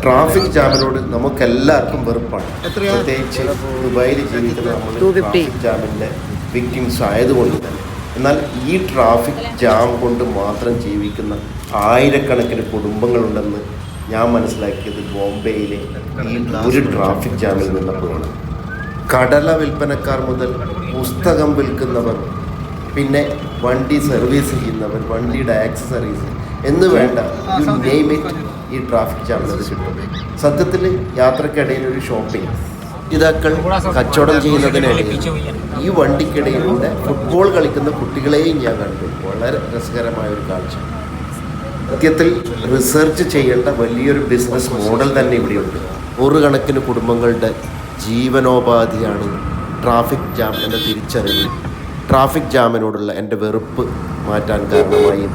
Traffic ജാമിനോട് നമുക്കെല്ലാവർക്കും വെറുപ്പാണ്. പ്രത്യേകിച്ച് ദുബായിൽ ജീവിക്കുന്ന നമ്മൾ ട്രാഫിക് ജാമിൻ്റെ വിക്ടിംസ് ആയതുകൊണ്ട് തന്നെ. എന്നാൽ ഈ ട്രാഫിക് ജാം കൊണ്ട് മാത്രം ജീവിക്കുന്ന ആയിരക്കണക്കിന് കുടുംബങ്ങളുണ്ടെന്ന് ഞാൻ മനസ്സിലാക്കിയത് ബോംബെയിലെ ഈ ഒരു ട്രാഫിക് ജാമിൽ നിന്നപ്പോഴാണ്. കടല വിൽപ്പനക്കാർ മുതൽ പുസ്തകം വിൽക്കുന്നവർ, പിന്നെ വണ്ടി സർവീസ് ചെയ്യുന്നവർ, വണ്ടിയുടെ ആക്സസറീസ് എന്ന് വേണ്ട യു നെയിം ഇറ്റ് ഈ ട്രാഫിക് ജാമിൽ കിട്ടും. സത്യത്തിൽ യാത്രക്കിടയിൽ ഒരു ഷോപ്പിംഗ്, ഇതാക്കൾ കച്ചവടം ചെയ്യുന്നതിനിടയിൽ ഈ വണ്ടിക്കിടയിലൂടെ ഫുട്ബോൾ കളിക്കുന്ന കുട്ടികളെയും ഞാൻ കണ്ടു. വളരെ രസകരമായ ഒരു കാഴ്ച. സത്യത്തിൽ റിസർച്ച് ചെയ്യേണ്ട വലിയൊരു ബിസിനസ് മോഡൽ തന്നെ ഇവിടെയുണ്ട്. നൂറുകണക്കിന് കുടുംബങ്ങളുടെ ജീവനോപാധിയാണ് ട്രാഫിക് ജാം എന്ന തിരിച്ചറിവ് ട്രാഫിക് ജാമിനോടുള്ള എൻ്റെ വെറുപ്പ് മാറ്റാൻ കാരണമായി.